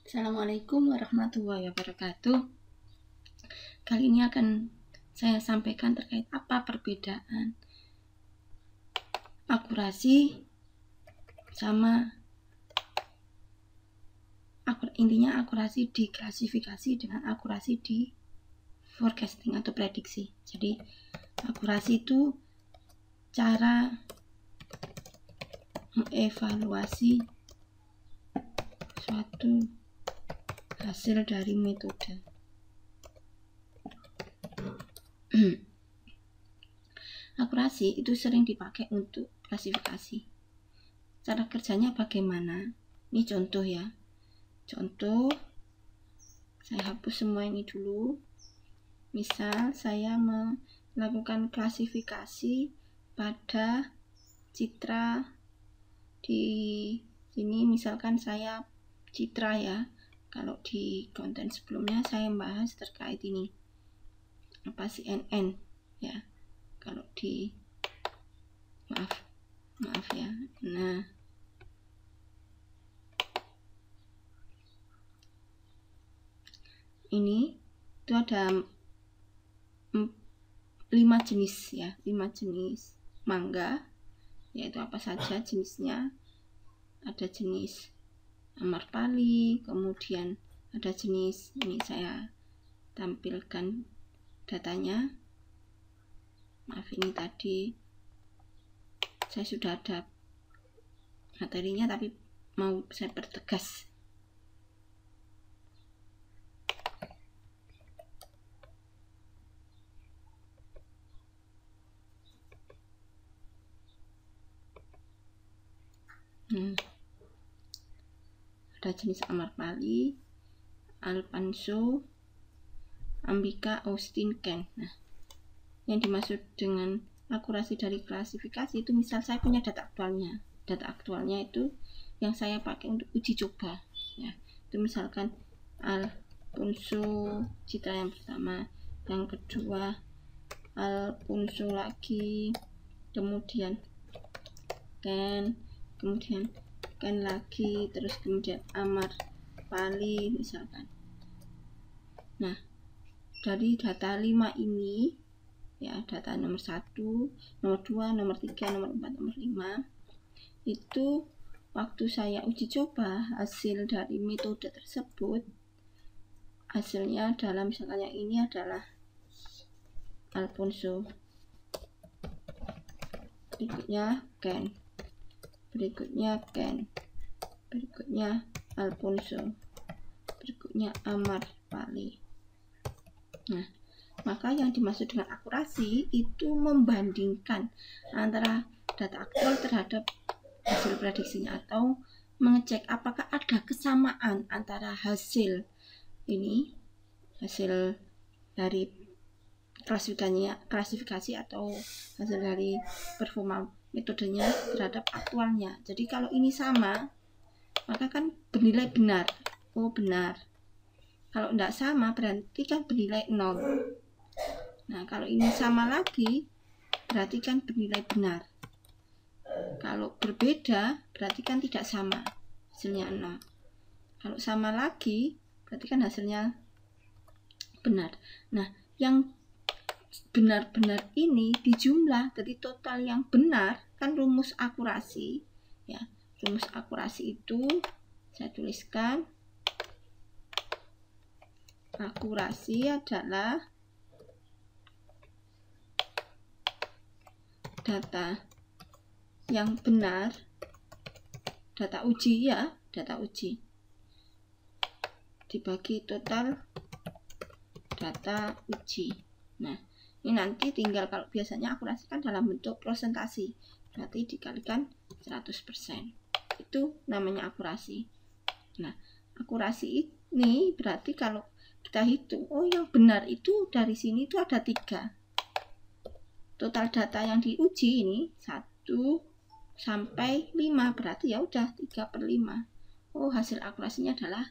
Assalamualaikum warahmatullahi wabarakatuh. Kali ini akan saya sampaikan terkait apa perbedaan akurasi sama intinya akurasi di klasifikasi dengan akurasi di forecasting atau prediksi. Jadi akurasi itu cara mengevaluasi suatu hasil dari metode. Akurasi itu sering dipakai untuk klasifikasi. Cara kerjanya bagaimana? Ini contoh ya. Contoh, saya hapus semua ini dulu. Misal saya melakukan klasifikasi pada citra di sini, misalkan saya citra ya. Kalau di konten sebelumnya saya membahas terkait ini apa CNN ya. Kalau di maaf ya. Nah, ini itu ada 5 jenis ya, 5 jenis mangga, yaitu apa saja jenisnya. Ada jenis Amarpali, kemudian ada jenis, ini saya tampilkan datanya. Maaf, ini tadi saya sudah ada materinya tapi mau saya pertegas. Ada jenis Amarpali, Alphonso, Ambika, Austin, Ken. Nah, yang dimaksud dengan akurasi dari klasifikasi itu misal saya punya data aktualnya. Data aktualnya itu yang saya pakai untuk uji coba. Ya, itu misalkan Alphonso citra yang pertama, yang kedua Alphonso lagi, kemudian Ken, kemudian Ken lagi, terus kemudian Amarpali misalkan. Nah, dari data 5 ini ya, data nomor 1, nomor 2, nomor 3, nomor 4, nomor 5 itu waktu saya uji coba hasil dari metode tersebut, hasilnya adalah misalkan yang ini adalah Alphonso, berikutnya Ken, berikutnya Ken, berikutnya Alphonso, berikutnya Amarpali. Nah, maka yang dimaksud dengan akurasi itu membandingkan antara data aktual terhadap hasil prediksinya, atau mengecek apakah ada kesamaan antara hasil ini, hasil dari klasifikasi atau hasil dari performa metodenya terhadap aktualnya. Jadi kalau ini sama, maka kan bernilai benar. Oh, benar. Kalau tidak sama berarti kan bernilai 0. Nah, kalau ini sama lagi berarti kan bernilai benar. Kalau berbeda berarti kan tidak sama, hasilnya 0. Kalau sama lagi berarti kan hasilnya benar. Nah, yang benar-benar ini dijumlah, jadi total yang benar kan rumus akurasi ya. Rumus akurasi itu saya tuliskan, akurasi adalah data yang benar, data uji ya, data uji dibagi total data uji. Nah, ini nanti tinggal, kalau biasanya akurasi kan dalam bentuk prosentasi, berarti dikalikan 100%. Itu namanya akurasi. Nah, akurasi ini berarti kalau kita hitung, oh yang benar itu dari sini itu ada 3. Total data yang diuji ini 1 sampai 5, berarti ya udah 3/5. Oh, hasil akurasinya adalah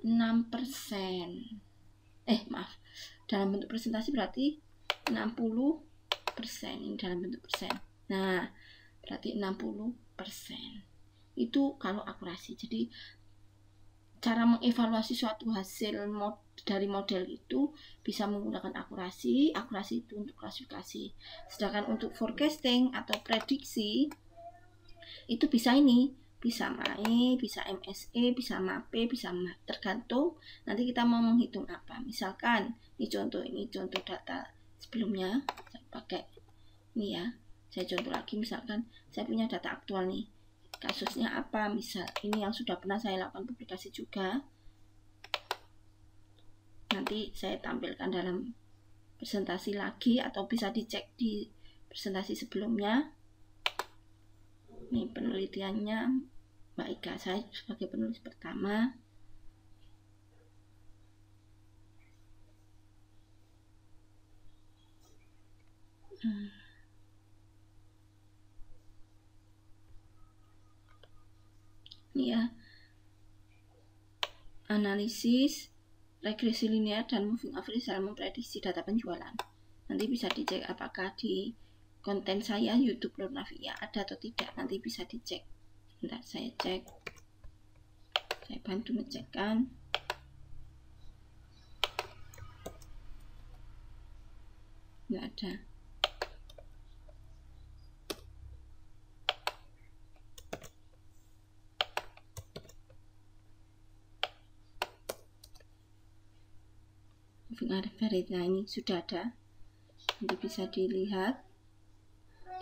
6%. Maaf, dalam bentuk presentasi berarti 60%, ini dalam bentuk persen. Nah, berarti 60%. Itu kalau akurasi. Jadi cara mengevaluasi suatu hasil dari model itu bisa menggunakan akurasi itu untuk klasifikasi. Sedangkan untuk forecasting atau prediksi itu bisa bisa MAE, bisa MSE, bisa MAPE, bisa MAT, tergantung nanti kita mau menghitung apa. Misalkan ini contoh data sebelumnya, saya pakai ini ya, saya contoh lagi. Misalkan saya punya data aktual nih, kasusnya apa, misal ini yang sudah pernah saya lakukan publikasi juga, nanti saya tampilkan dalam presentasi lagi atau bisa dicek di presentasi sebelumnya. Ini penelitiannya Mbak Ika, saya sebagai penulis pertama. Ini ya, analisis regresi linear dan moving average dalam memprediksi data penjualan. Nanti bisa dicek apakah di konten saya YouTube Lurnavia ada atau tidak, nanti bisa dicek. Bentar, saya cek, saya bantu ngecekkan. Nggak ada. Moving average, nah ini sudah ada, nanti bisa dilihat.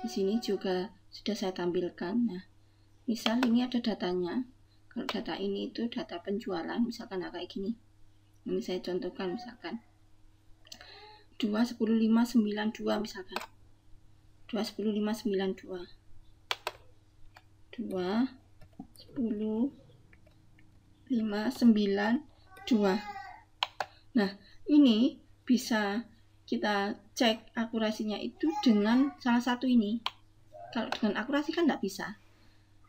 Di sini juga sudah saya tampilkan. Nah, misal ini ada datanya. Kalau data ini itu data penjualan, misalkan kayak gini. Ini saya contohkan, misalkan 2, 10, 5, 9, 2, misalkan 2, 10, 5, 9, 2, 2, 10, 5, 9, 2. Nah, ini bisa kita cek akurasinya itu dengan salah satu ini. Kalau dengan akurasi kan tidak bisa.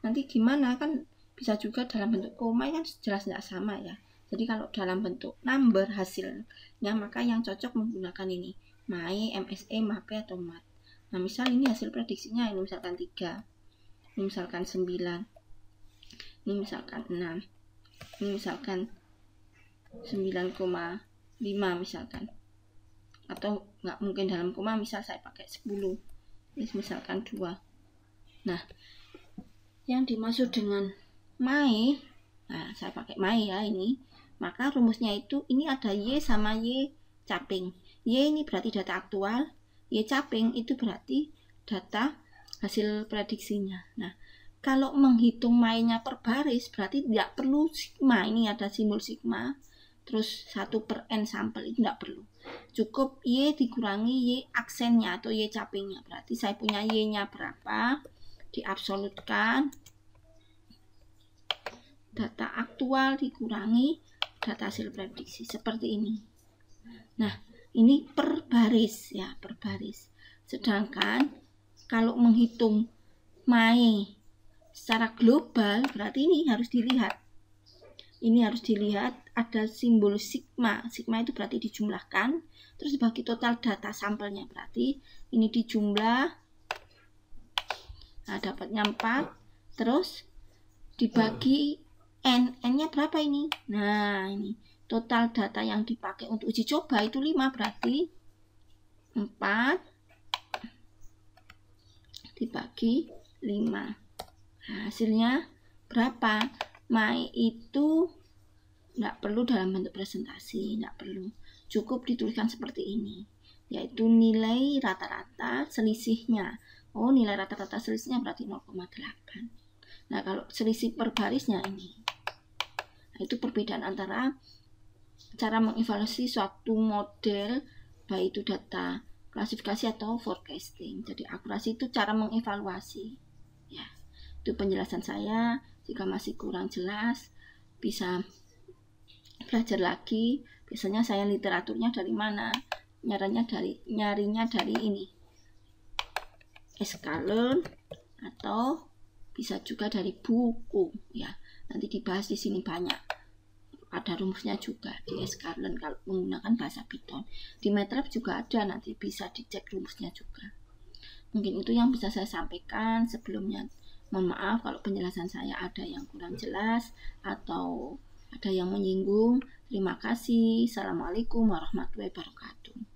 Nanti gimana, kan bisa juga dalam bentuk koma, kan jelas tidak sama ya. Jadi kalau dalam bentuk number hasilnya, maka yang cocok menggunakan ini, MAE, MSE, MAPE, atau MAT. Nah, misal ini hasil prediksinya, ini misalkan 3, ini misalkan 9, ini misalkan 6, ini misalkan 9,5 misalkan. Atau nggak mungkin dalam koma, misal saya pakai 10, ini misalkan 2. Nah, yang dimaksud dengan MAE, nah saya pakai MAE ya ini, maka rumusnya itu ini ada Y sama Y caping. Y ini berarti data aktual, Y caping itu berarti data hasil prediksinya. Nah, kalau menghitung MAE-nya per baris berarti tidak perlu sigma, ini ada simbol sigma, terus 1/n sampel, itu tidak perlu. Cukup Y dikurangi Y aksennya atau Y capingnya. Berarti saya punya Y-nya berapa, diabsolutkan, data aktual dikurangi data hasil prediksi, seperti ini. Nah, ini per baris ya, per baris. Sedangkan kalau menghitung MAE secara global, berarti ini harus dilihat. Ini harus dilihat ada simbol sigma. Sigma itu berarti dijumlahkan, terus dibagi total data sampelnya. Berarti ini dijumlah, nah dapatnya 4, terus dibagi N. N-nya berapa ini? Nah, ini total data yang dipakai untuk uji coba itu 5, berarti 4 dibagi 5. Nah, hasilnya berapa? MAE itu nggak perlu dalam bentuk presentasi, nggak perlu, cukup dituliskan seperti ini, yaitu nilai rata-rata selisihnya. Oh, nilai rata-rata selisihnya berarti 0,8. Nah, kalau selisih per barisnya ini, nah, itu perbedaan antara cara mengevaluasi suatu model, baik itu data klasifikasi atau forecasting. Jadi akurasi itu cara mengevaluasi ya. Itu penjelasan saya. Jika masih kurang jelas, bisa belajar lagi. Biasanya saya literaturnya dari mana? Nyarinya dari ini, Sklearn, atau bisa juga dari buku ya. Nanti dibahas di sini banyak. Ada rumusnya juga di Sklearn kalau menggunakan bahasa Python. Di MATLAB juga ada, nanti bisa dicek rumusnya juga. Mungkin itu yang bisa saya sampaikan sebelumnya. Mohon maaf kalau penjelasan saya ada yang kurang jelas atau ada yang menyinggung. Terima kasih. Assalamualaikum warahmatullahi wabarakatuh.